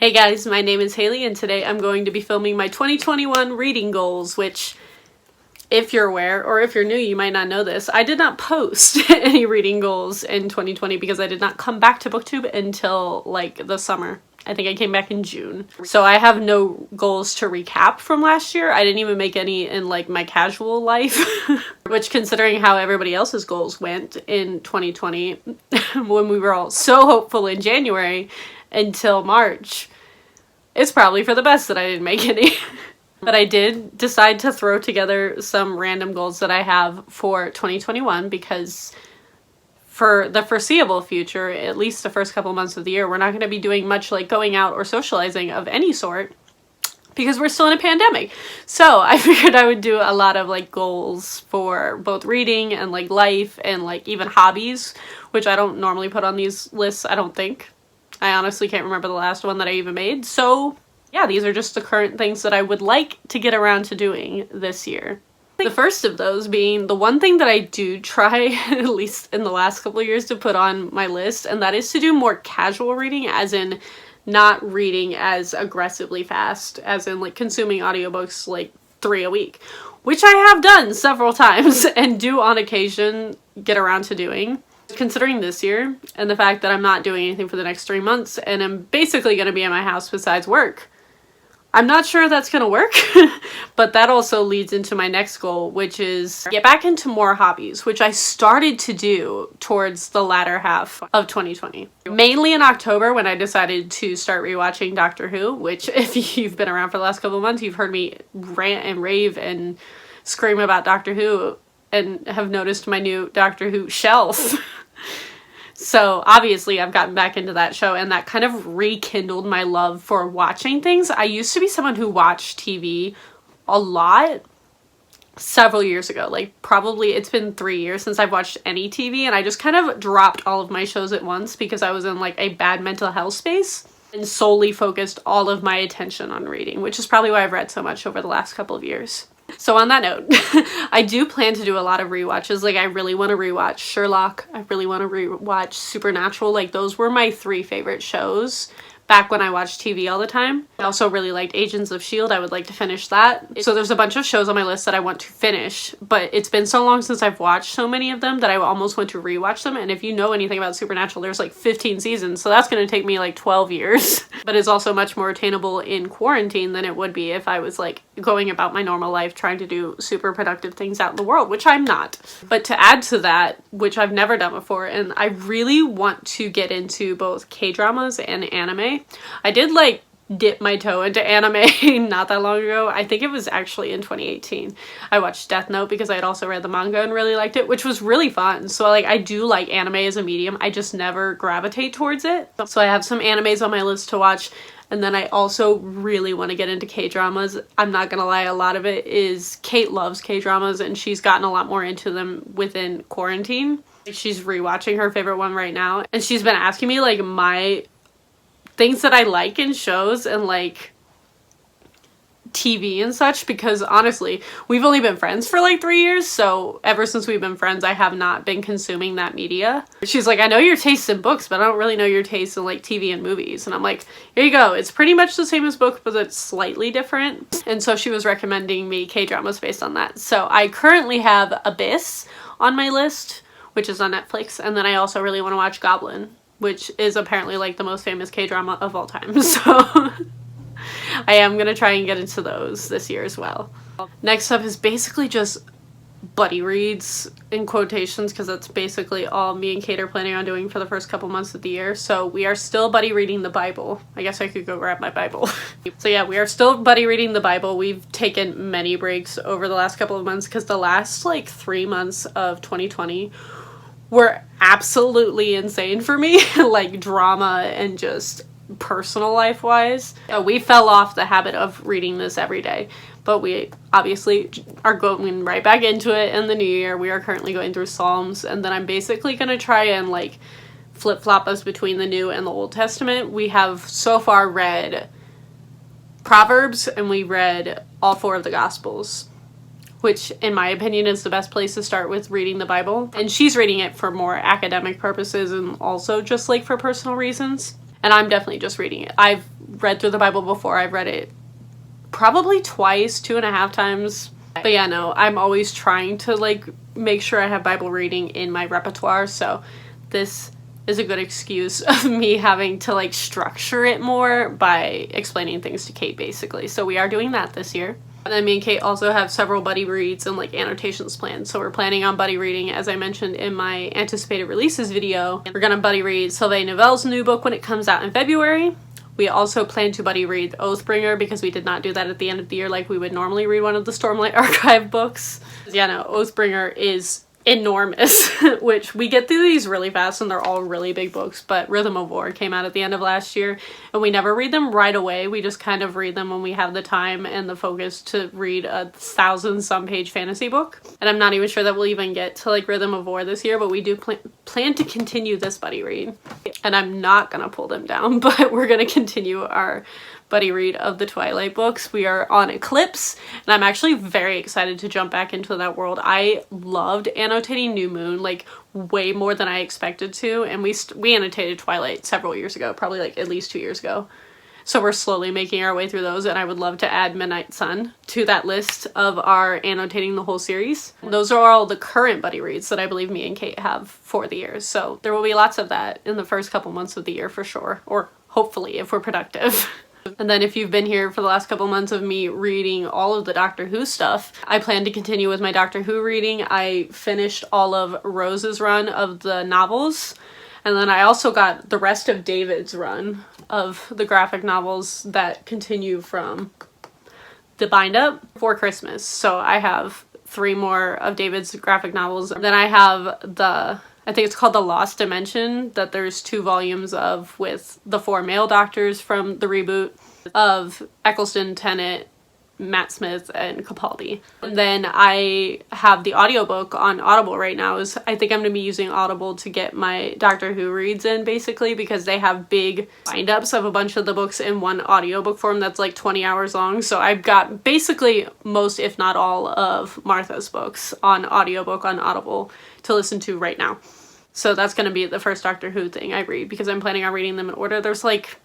Hey guys, my name is Haley and today I'm going to be filming my 2021 reading goals, which, if you're aware, or if you're new, you might not know this, I did not post any reading goals in 2020 because I did not come back to BookTube until like the summer. I think I came back in June. So I have no goals to recap from last year. I didn't even make any in like my casual life, which, considering how everybody else's goals went in 2020 when we were all so hopeful in January until March, it's probably for the best that I didn't make any. But I did decide to throw together some random goals that I have for 2021 because for the foreseeable future, at least the first couple months of the year, we're not going to be doing much like going out or socializing of any sort because we're still in a pandemic. So I figured I would do a lot of like goals for both reading and like life and like even hobbies, which I don't normally put on these lists, I don't think. I honestly can't remember the last one that I even made. So yeah, these are just the current things that I would like to get around to doing this year. The first of those being the one thing that I do try, at least in the last couple of years, to put on my list, and that is to do more casual reading, as in not reading as aggressively fast, as in like consuming audiobooks like 3 a week, which I have done several times and do on occasion get around to doing. Considering this year and the fact that I'm not doing anything for the next 3 months and I'm basically going to be in my house besides work, I'm not sure that's going to work, but that also leads into my next goal, which is get back into more hobbies, which I started to do towards the latter half of 2020. Mainly in October when I decided to start rewatching Doctor Who, which if you've been around for the last couple of months, you've heard me rant and rave and scream about Doctor Who and have noticed my new Doctor Who shelf. So obviously I've gotten back into that show and that kind of rekindled my love for watching things. I used to be someone who watched TV a lot several years ago. Like probably it's been 3 years since I've watched any TV, and I just kind of dropped all of my shows at once because I was in like a bad mental health space and solely focused all of my attention on reading, which is probably why I've read so much over the last couple of years. So on that note, I do plan to do a lot of rewatches. Like I really want to rewatch Sherlock. I really want to rewatch Supernatural. Like those were my 3 favorite shows back when I watched TV all the time. I also really liked Agents of S.H.I.E.L.D. I would like to finish that. So there's a bunch of shows on my list that I want to finish, but it's been so long since I've watched so many of them that I almost want to rewatch them. And if you know anything about Supernatural, there's like 15 seasons, so that's going to take me like 12 years. But it's also much more attainable in quarantine than it would be if I was like going about my normal life trying to do super productive things out in the world, which I'm not. But to add to that, which I've never done before, and I really want to get into both K-dramas and anime. I did like dip my toe into anime not that long ago. I think it was actually in 2018. I watched Death Note because I had also read the manga and really liked it, which was really fun. So like I do like anime as a medium. I just never gravitate towards it. So I have some animes on my list to watch. And then I also really want to get into K-dramas. I'm not gonna lie, a lot of it is Kate loves K-dramas and she's gotten a lot more into them within quarantine. She's rewatching her favorite one right now. And she's been asking me like my things that I like in shows and like TV and such, because honestly, we've only been friends for like 3 years, so ever since we've been friends, I have not been consuming that media. She's like, I know your taste in books, but I don't really know your taste in like TV and movies. And I'm like, here you go. It's pretty much the same as book, but it's slightly different. And so she was recommending me K-dramas based on that. So I currently have Abyss on my list, which is on Netflix. And then I also really want to watch Goblin, which is apparently like the most famous K-drama of all time. So I am going to try and get into those this year as well. Next up is basically just buddy reads in quotations, because that's basically all me and Kate are planning on doing for the first couple months of the year. So we are still buddy reading the Bible. I guess I could go grab my Bible. So yeah, we are still buddy reading the Bible. We've taken many breaks over the last couple of months because the last like 3 months of 2020 were absolutely insane for me, like drama and just personal life wise. We fell off the habit of reading this every day, but we obviously are going right back into it in the new year. We are currently going through Psalms, and then I'm basically going to try and like flip-flop us between the New and the Old Testament. We have so far read Proverbs and we read all 4 of the Gospels, which in my opinion is the best place to start with reading the Bible. And she's reading it for more academic purposes and also just like for personal reasons. And I'm definitely just reading it. I've read through the Bible before. I've read it probably twice, 2.5 times. But yeah, no, I'm always trying to like make sure I have Bible reading in my repertoire, so this is a good excuse of me having to like structure it more by explaining things to Kate, basically. So we are doing that this year. And then me and Kate also have several buddy reads and like annotations planned. So we're planning on buddy reading, as I mentioned in my anticipated releases video. We're gonna buddy read Sylvain Neuvel's new book when it comes out in February. We also plan to buddy read Oathbringer because we did not do that at the end of the year like we would normally read one of the Stormlight Archive books. Yeah, no, Oathbringer is enormous, which we get through these really fast and they're all really big books, but Rhythm of War came out at the end of last year and we never read them right away. We just kind of read them when we have the time and the focus to read a 1,000-some page fantasy book. And I'm not even sure that we'll even get to like Rhythm of War this year, but we do plan to continue this buddy read. And I'm not gonna pull them down, but we're gonna continue our buddy read of the Twilight books. We are on Eclipse, and I'm actually very excited to jump back into that world. I loved annotating New Moon like way more than I expected to, and we annotated Twilight several years ago, probably like at least 2 years ago. So we're slowly making our way through those, and I would love to add Midnight Sun to that list of our annotating the whole series. Those are all the current buddy reads that I believe me and Kate have for the year, so there will be lots of that in the first couple months of the year for sure, or hopefully if we're productive. And then if you've been here for the last couple months of me reading all of the Doctor Who stuff, I plan to continue with my Doctor Who reading. I finished all of Rose's run of the novels, and then I also got the rest of David's run of the graphic novels that continue from the bind-up for Christmas. So I have 3 more of David's graphic novels. Then I have I think it's called The Lost Dimension, that there's 2 volumes of with the 4 male doctors from the reboot of Eccleston, Tennant, Matt Smith, and Capaldi. And then I have the audiobook on Audible right now. I think I'm going to be using Audible to get my Doctor Who reads in, basically, because they have big bind-ups of a bunch of the books in one audiobook form that's like 20 hours long. So I've got basically most, if not all, of Martha's books on audiobook on Audible to listen to right now. So that's going to be the first Doctor Who thing I read, because I'm planning on reading them in order. There's like,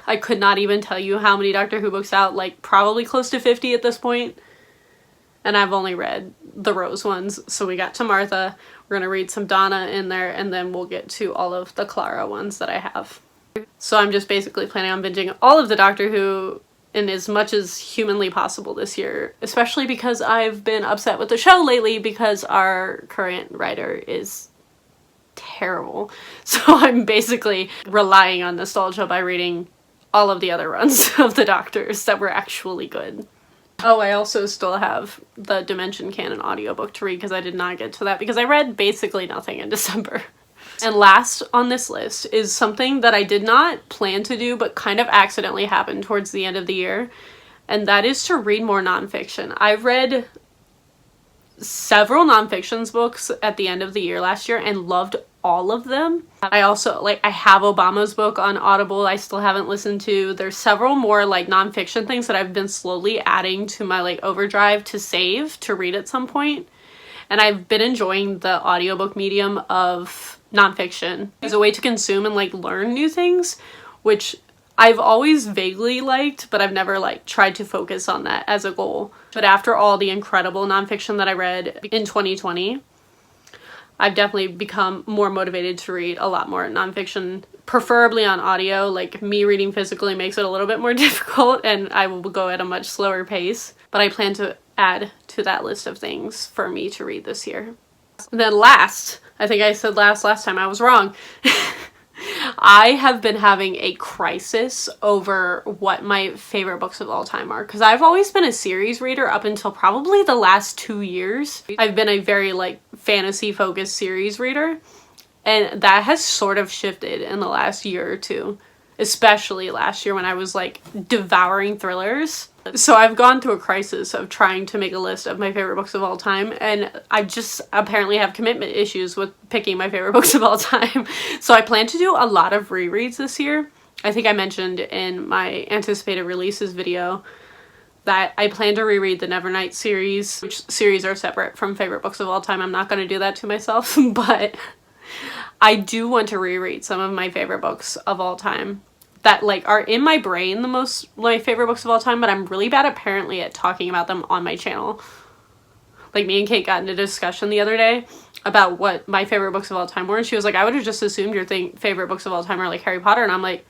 I could not even tell you how many Doctor Who books out, like probably close to 50 at this point. And I've only read the Rose ones. So we got to Martha, we're going to read some Donna in there, and then we'll get to all of the Clara ones that I have. So I'm just basically planning on binging all of the Doctor Who in as much as humanly possible this year, especially because I've been upset with the show lately because our current writer is terrible. So I'm basically relying on nostalgia by reading all of the other runs of the Doctors that were actually good. Oh, I also still have the Dimension Canon audiobook to read because I did not get to that because I read basically nothing in December. And last on this list is something that I did not plan to do but kind of accidentally happened towards the end of the year, and that is to read more nonfiction. I've read several nonfictions books at the end of the year last year and loved all of them. I also, I have Obama's book on Audible I still haven't listened to. There's several more, nonfiction things that I've been slowly adding to my, overdrive to save to read at some point. And I've been enjoying the audiobook medium of nonfiction as a way to consume and, learn new things, which I've always vaguely liked, but I've never, tried to focus on that as a goal. But after all the incredible nonfiction that I read in 2020, I've definitely become more motivated to read a lot more nonfiction, preferably on audio. Me reading physically makes it a little bit more difficult, and I will go at a much slower pace. But I plan to add to that list of things for me to read this year. And then last, I think I said last time, I was wrong. I have been having a crisis over what my favorite books of all time are, because I've always been a series reader up until probably the last 2 years. I've been a very fantasy focused series reader, and that has sort of shifted in the last year or two, especially last year when I was devouring thrillers. So I've gone through a crisis of trying to make a list of my favorite books of all time, and I just apparently have commitment issues with picking my favorite books of all time. So I plan to do a lot of rereads this year. I think I mentioned in my anticipated releases video that I plan to reread the Nevernight series, which series are separate from favorite books of all time. I'm not going to do that to myself, but I do want to reread some of my favorite books of all time. that like are in my brain my favorite books of all time, but I'm really bad apparently at talking about them on my channel. Like, me and Kate got into a discussion the other day about what my favorite books of all time were, and she was like, I would have just assumed your favorite books of all time are like Harry Potter, and I'm like,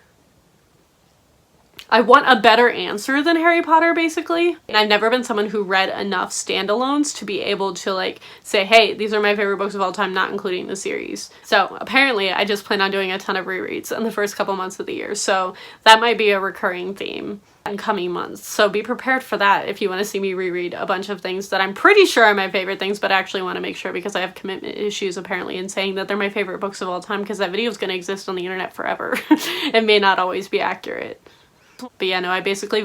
I want a better answer than Harry Potter, basically. And I've never been someone who read enough standalones to be able to like say, hey, these are my favorite books of all time, not including the series. So apparently I just plan on doing a ton of rereads in the first couple months of the year. So that might be a recurring theme in coming months. So be prepared for that if you want to see me reread a bunch of things that I'm pretty sure are my favorite things, but I actually want to make sure because I have commitment issues apparently in saying that they're my favorite books of all time, because that video is going to exist on the internet forever. It may not always be accurate. But yeah, no, I basically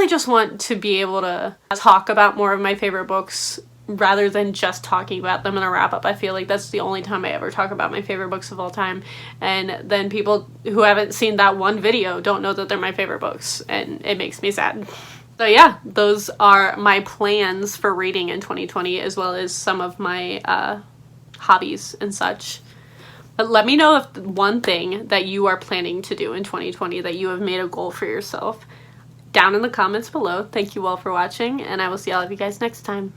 just want to be able to talk about more of my favorite books rather than just talking about them in a wrap up. I feel like that's the only time I ever talk about my favorite books of all time, and then people who haven't seen that one video don't know that they're my favorite books, and it makes me sad. So yeah, those are my plans for reading in 2020, as well as some of my hobbies and such. But let me know if one thing that you are planning to do in 2020 that you have made a goal for yourself down in the comments below. Thank you all for watching, and I will see all of you guys next time.